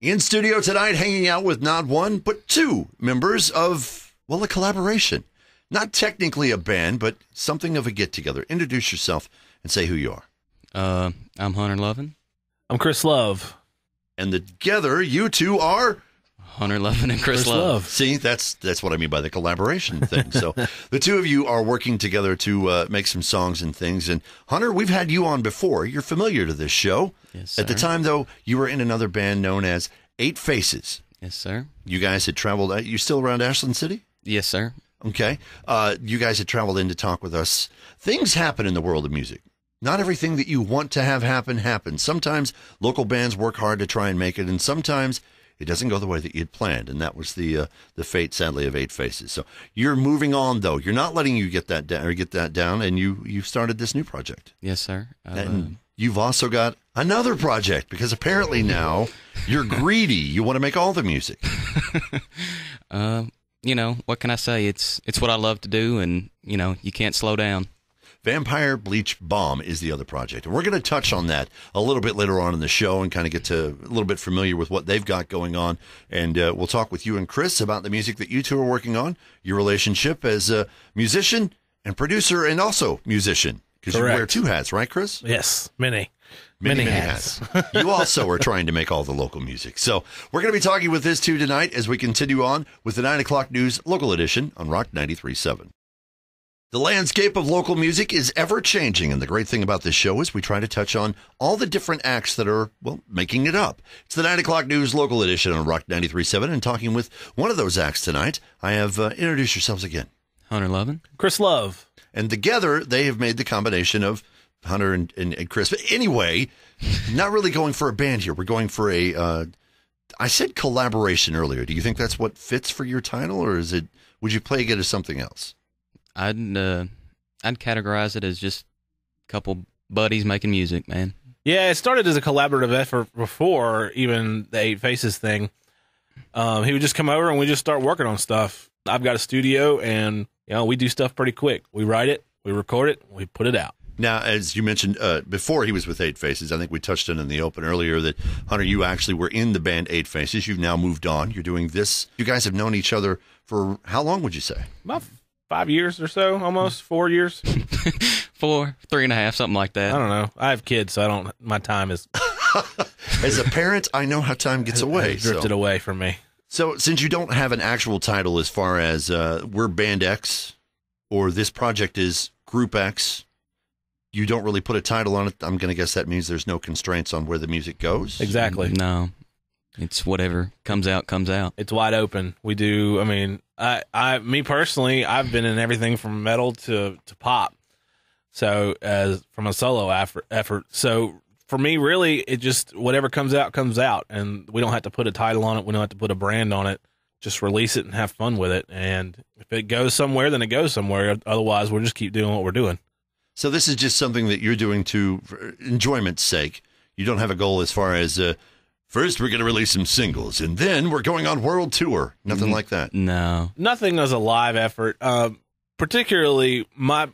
In studio tonight, hanging out with not one, but two members of, well, a collaboration. Not technically a band, but something of a get-together. Introduce yourself and say who you are. I'm Hunter Lovan. I'm Chris Love. And together, you two are... Hunter Lovan and Chris Love. See, that's what I mean by the collaboration thing. So the two of you are working together to make some songs and things. And Hunter, we've had you on before. You're familiar to this show. Yes, sir. At the time, though, you were in another band known as Eight Faces. Yes, sir. You guys had traveled. You still around Ashland City? Yes, sir. Okay. You guys had traveled in to talk with us. Things happen in the world of music. Not everything that you want to have happen happens. Sometimes local bands work hard to try and make it, and sometimes it doesn't go the way that you'd planned, and that was the fate, sadly, of Eight Faces. So you're moving on, though. You're not letting you get that down, and you've started this new project. Yes, sir. And you've also got another project, because apparently now you're greedy. You want to make all the music. You know, what can I say? It's what I love to do, and, you know, you can't slow down. Vampire Bleach Bomb is the other project. And we're going to touch on that a little bit later on in the show and kind of get to a little bit familiar with what they've got going on. And we'll talk with you and Chris about the music that you two are working on, your relationship as a musician and producer and also musician. Because you wear two hats, right, Chris? Yes, many hats. You also are trying to make all the local music. So we're going to be talking with this two tonight as we continue on with the 9 o'clock news local edition on Rock 93.7. The landscape of local music is ever-changing, and the great thing about this show is we try to touch on all the different acts that are, well, making it up. It's the 9 o'clock news local edition on Rock 93.7, and talking with one of those acts tonight, I have introduced yourselves again. Hunter Lovan. Chris Love. And together, they have made the combination of Hunter and Chris. But anyway, not really going for a band here. We're going for a, I said collaboration earlier. Do you think that's what fits for your title, or would you play it as something else? I'd categorize it as just a couple buddies making music, man. Yeah, it started as a collaborative effort before even the Eight Faces thing. He would just come over and we just start working on stuff. I've got a studio, and we do stuff pretty quick. We write it, we record it, we put it out. Now, as you mentioned before he was with Eight Faces, I think we touched on in the open earlier that, Hunter, you actually were in the band Eight Faces. You've now moved on. You're doing this. You guys have known each other for how long, would you say? About 5 years or so, almost 4 years. 4, 3.5, something like that. I don't know. I have kids, so my time is... As a parent, I know how time gets away. Drifted away from me. So since you don't have an actual title as far as we're Band X or this project is Group X, you don't really put a title on it. I'm going to guess that means there's no constraints on where the music goes. Exactly. No. It's whatever comes out, comes out. It's wide open. We do, me personally, I've been in everything from metal to pop. So from a solo effort. So for me, really, it just, whatever comes out, comes out. And we don't have to put a title on it. We don't have to put a brand on it. Just release it and have fun with it. And if it goes somewhere, then it goes somewhere. Otherwise, we'll just keep doing what we're doing. So this is just something that you're doing for enjoyment's sake. You don't have a goal as far as, first, we're going to release some singles, and then we're going on world tour. Nothing like that. No. Nothing as a live effort. Particularly, my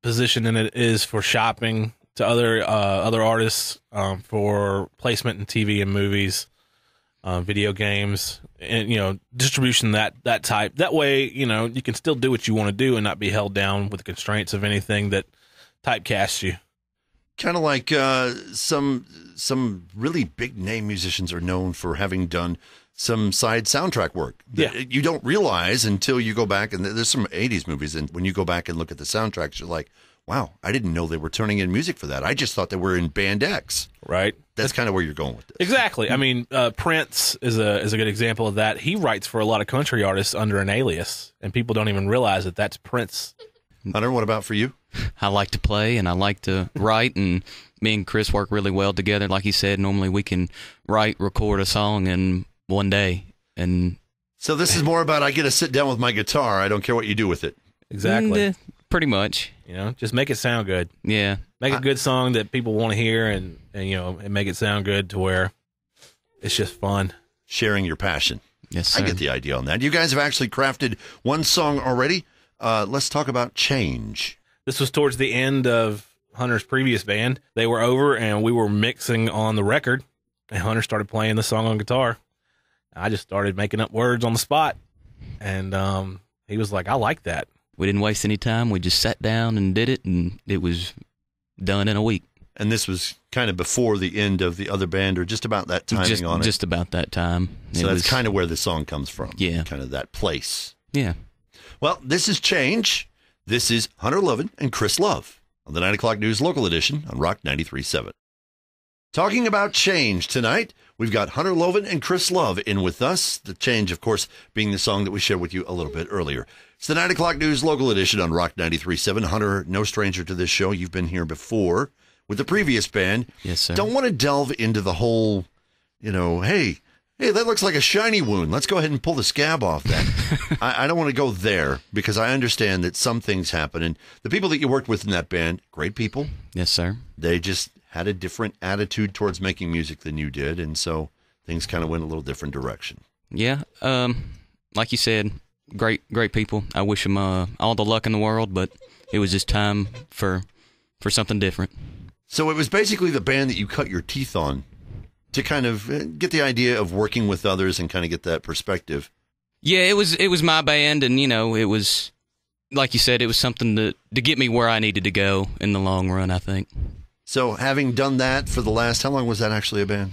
position in it is for shopping to other artists, for placement in TV and movies, video games, and distribution that type. That way, you can still do what you want to do and not be held down with the constraints of anything that typecasts you. Kind of like some really big name musicians are known for having done some side soundtrack work. Yeah. You don't realize until you go back, and there's some 80s movies, and when you go back and look at the soundtracks, you're like, wow, I didn't know they were turning in music for that. I just thought they were in Band X. Right. That's kind of where you're going with this. Exactly. Prince is a good example of that. He writes for a lot of country artists under an alias, and people don't even realize that that's Prince. Hunter, what about for you? I like to play and I like to write, and me and Chris work really well together. Like he said, normally we can record a song in one day. And so this is more about I get to sit down with my guitar. I don't care what you do with it. Exactly. Pretty much. Just make it sound good. Yeah. Make a good song that people want to hear, and make it sound good to where it's just fun. Sharing your passion. Yes, sir. I get the idea on that. You guys have actually crafted one song already. Let's talk about Change. This was towards the end of Hunter's previous band. They were over and we were mixing on the record, and Hunter started playing the song on guitar. I just started making up words on the spot, and he was like, I like that. We didn't waste any time. We just sat down and did it, and it was done in a week. And this was kind of before the end of the other band, or just about that timing on it? Just about that time. So that's kind of where the song comes from. Yeah. Kind of that place. Yeah. Well, this is Change. This is Hunter Lovan and Chris Love on the 9 o'clock news local edition on Rock 93.7. Talking about change tonight, we've got Hunter Lovan and Chris Love in with us. The Change, of course, being the song that we shared with you a little bit earlier. It's the 9 o'clock news local edition on Rock 93.7. Hunter, no stranger to this show. You've been here before with the previous band. Yes, sir. Don't want to delve into the whole, hey, that looks like a shiny wound. Let's go ahead and pull the scab off that. I don't want to go there because I understand that some things happen. And the people that you worked with in that band, great people. Yes, sir. They just had a different attitude towards making music than you did. And so things kind of went a little different direction. Yeah. Like you said, great people. I wish them all the luck in the world, but it was just time for something different. So it was basically the band that you cut your teeth on to kind of get the idea of working with others and kind of get that perspective. Yeah, it was my band, and it was, like you said, it was something to get me where I needed to go in the long run, I think. So having done that for the last, how long was that actually a band?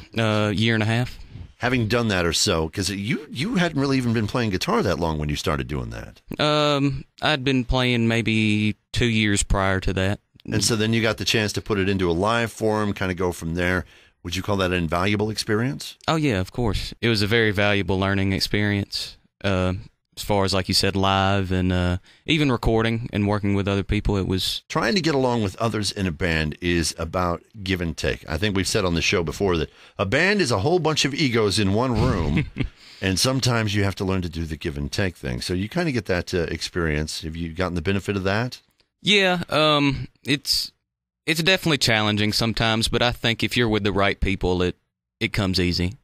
Year and a half. Having done that or so, because you hadn't really even been playing guitar that long when you started doing that. I'd been playing maybe 2 years prior to that. And so then you got the chance to put it into a live form, kind of go from there. Would you call that an invaluable experience? Oh, yeah, of course. It was a very valuable learning experience as far as, like you said, live and even recording and working with other people. It was trying to get along with others in a band is about give and take. I think we've said on the show before that a band is a whole bunch of egos in one room, and sometimes you have to learn to do the give and take thing. So you kind of get that experience. Have you gotten the benefit of that? Yeah, it's definitely challenging sometimes, but I think if you're with the right people, it comes easy.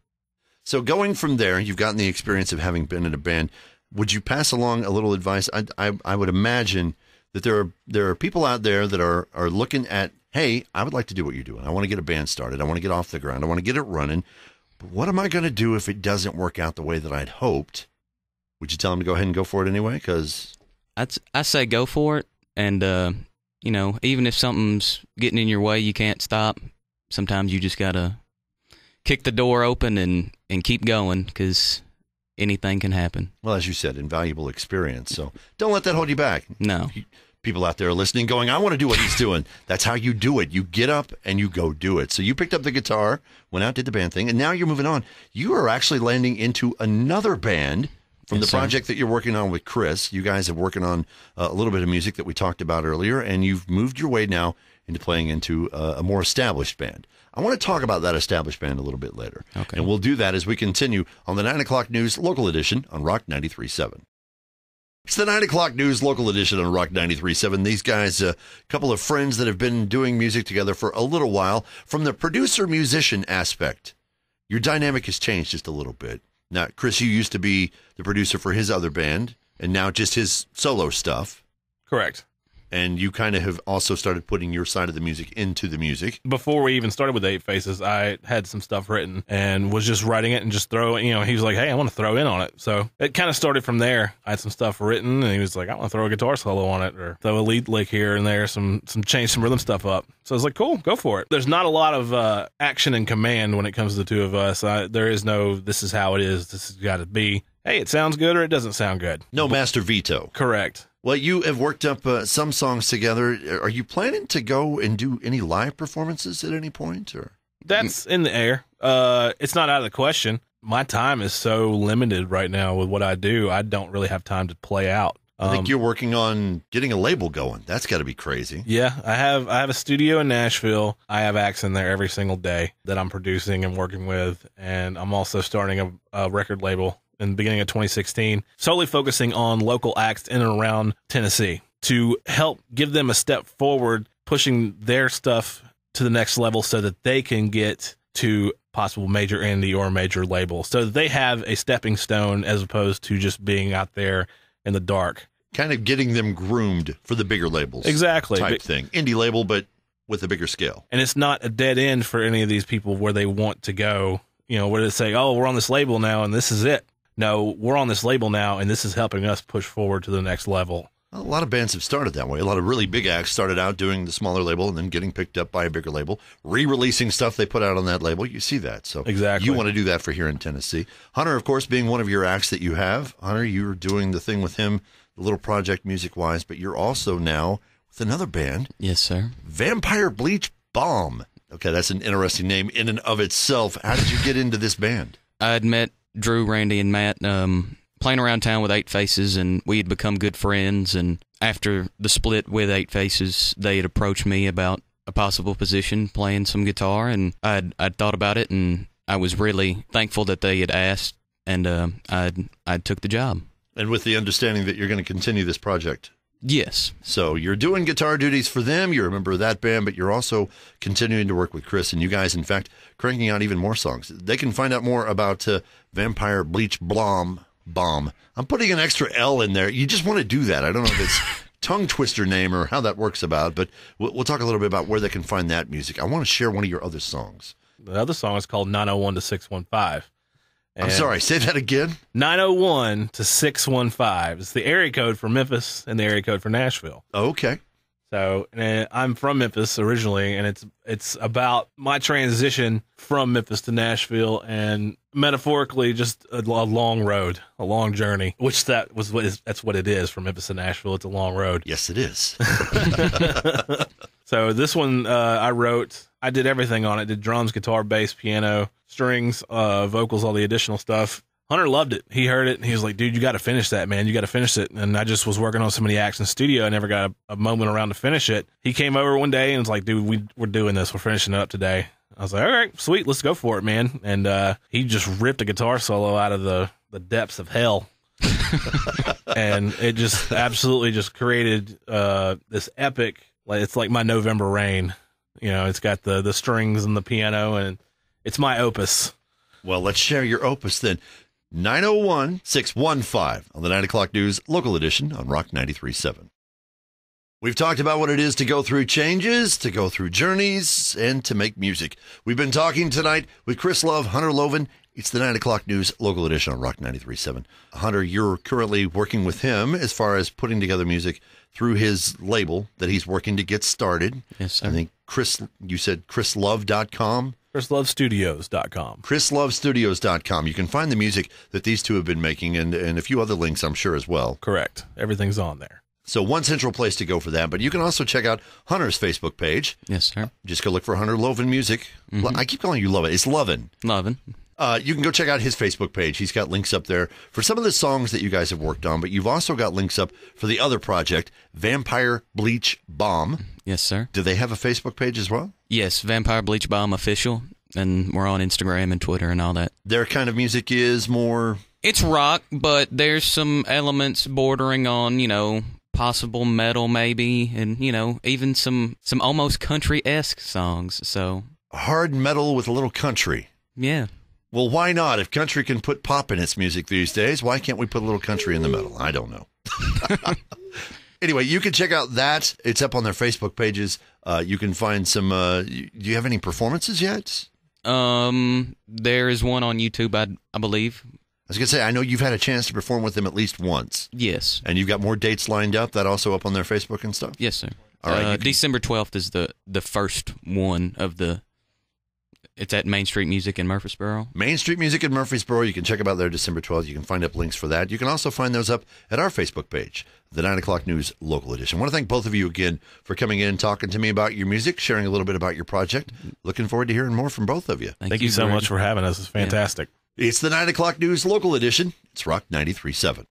So going from there, you've gotten the experience of having been in a band. Would you pass along a little advice? I would imagine that there are people out there that are looking at, hey, I would like to do what you're doing. I want to get a band started. I want to get off the ground. I want to get it running. But what am I going to do if it doesn't work out the way that I'd hoped? Would you tell them to go ahead and go for it anyway? Because I say go for it. And, even if something's getting in your way, you can't stop. Sometimes you just got to kick the door open and keep going because anything can happen. Well, as you said, invaluable experience. So don't let that hold you back. No. People out there are listening going, I want to do what he's doing. That's how you do it. You get up and you go do it. So you picked up the guitar, went out, did the band thing, and now you're moving on. You are actually landing into another band from the project that you're working on with Chris. You guys are working on a little bit of music that we talked about earlier, and you've moved your way now into playing into a more established band. I want to talk about that established band a little bit later. Okay. And we'll do that as we continue on the 9 o'clock news local edition on Rock 93.7. It's the 9 o'clock news local edition on Rock 93.7. These guys, a couple of friends that have been doing music together for a little while. From the producer-musician aspect, your dynamic has changed just a little bit. Now, Chris, you used to be the producer for his other band, and now just his solo stuff. Correct. And you kind of have also started putting your side of the music into the music. Before we even started with Eight Faces, I had some stuff written and was just writing it and just throwing, he was like, hey, I want to throw in on it. So it kind of started from there. I had some stuff written and he was like, I want to throw a guitar solo on it or throw a lead lick here and there, change some rhythm stuff up. So I was like, cool, go for it. There's not a lot of action and command when it comes to the two of us. There is no, this is how it is. This has got to be, hey, it sounds good or it doesn't sound good. No master veto. Correct. Well, you have worked up some songs together. Are you planning to go and do any live performances at any point? Or that's in the air. It's not out of the question. My time is so limited right now with what I do. I don't really have time to play out. I think you're working on getting a label going. That's got to be crazy. Yeah, I have a studio in Nashville. I have acts in there every single day that I'm producing and working with, and I'm also starting a record label in the beginning of 2016, solely focusing on local acts in and around Tennessee to help give them a step forward, pushing their stuff to the next level so that they can get to possible major indie or major label, so that they have a stepping stone as opposed to just being out there in the dark. Kind of getting them groomed for the bigger labels. Exactly. Type thing. Indie label, but with a bigger scale. And it's not a dead end for any of these people where they want to go, where they say, oh, we're on this label now and this is it. No, we're on this label now and this is helping us push forward to the next level. A lot of bands have started that way. A lot of really big acts started out doing the smaller label and then getting picked up by a bigger label, re-releasing stuff they put out on that label. You see that. So exactly. You want to do that for here in Tennessee. Hunter, of course, being one of your acts that you have. Hunter, you're doing the thing with him, the little project music-wise, but you're also now with another band. Yes, sir. Vampire Bleach Bomb. Okay, that's an interesting name in and of itself. How did you get into this band? I had met Drew, Randy, and Matt playing around town with Eight Faces, and we had become good friends. And after the split with Eight Faces, they had approached me about a possible position playing some guitar, and I'd thought about it, and I was really thankful that they had asked, and I took the job. And with the understanding that you're going to continue this project. Yes. So you're doing guitar duties for them. You're a member of that band, but you're also continuing to work with Chris, and you guys, in fact, cranking out even more songs. They can find out more about Vampire Bleach Bomb. I'm putting an extra L in there. You just want to do that. I don't know if it's tongue twister name or how that works about, but we'll talk a little bit about where they can find that music. I want to share one of your other songs. The other song is called 901 to 615. I'm sorry, say that again. 901 to 615. It's the area code for Memphis and the area code for Nashville. Okay. So I'm from Memphis originally, and it's about my transition from Memphis to Nashville, and metaphorically just a long road, a long journey. Which that's what it is from Memphis to Nashville. It's a long road. Yes, it is. So this one I wrote. I did everything on it. Did drums, guitar, bass, piano, strings, vocals, all the additional stuff. Hunter loved it. He heard it, and he was like, dude, you got to finish that, man. You got to finish it. And I just was working on so many acts in the studio. I never got a moment around to finish it. He came over one day and was like, dude, we're doing this. We're finishing it up today. I was like, all right, sweet. Let's go for it, man. And he just ripped a guitar solo out of the depths of hell. And it just absolutely just created this epic, like it's like my November Rain. It's got the strings and the piano, and it's my opus. Well, let's share your opus then. 901-615 on the 9 o'clock news, local edition on Rock 93.7. We've talked about what it is to go through changes, to go through journeys, and to make music. We've been talking tonight with Chris Love, Hunter Lovan. It's the 9 o'clock news, local edition on Rock 93.7. Hunter, you're currently working with him as far as putting together music through his label that he's working to get started. Yes, sir. I think you said chrislove.com. chrislovestudios.com. chrislovestudios.com. You can find the music that these two have been making and a few other links, I'm sure, as well. Correct. Everything's on there. So one central place to go for that. But you can also check out Hunter's Facebook page. Yes, sir. Just go look for Hunter Lovan Music. Mm-hmm. I keep calling you Lovan. It's Lovan. Lovan. You can go check out his Facebook page. He's got links up there for some of the songs that you guys have worked on, but you've also got links up for the other project, Vampire Bleach Bomb. Yes, sir. Do they have a Facebook page as well? Yes, Vampire Bleach Bomb Official, and we're on Instagram and Twitter and all that. Their kind of music is more... It's rock, but there's some elements bordering on, possible metal maybe, and, even some almost country-esque songs, so... Hard metal with a little country. Yeah. Well, why not? If country can put pop in its music these days, why can't we put a little country in the metal? I don't know. Anyway, you can check out that. It's up on their Facebook pages. You can find some... do you have any performances yet? There is one on YouTube, I believe. I was going to say, I know you've had a chance to perform with them at least once. Yes. And you've got more dates lined up. That also up on their Facebook and stuff? Yes, sir. All right. December 12th is the first one of the... It's at Main Street Music in Murfreesboro. Main Street Music in Murfreesboro. You can check them out there December 12th. You can find up links for that. You can also find those up at our Facebook page, the 9 o'clock news local edition. I want to thank both of you again for coming in, talking to me about your music, sharing a little bit about your project. Looking forward to hearing more from both of you. Thank you so much for having us. It's fantastic. Yeah. It's the 9 o'clock news local edition. It's Rock 93.7.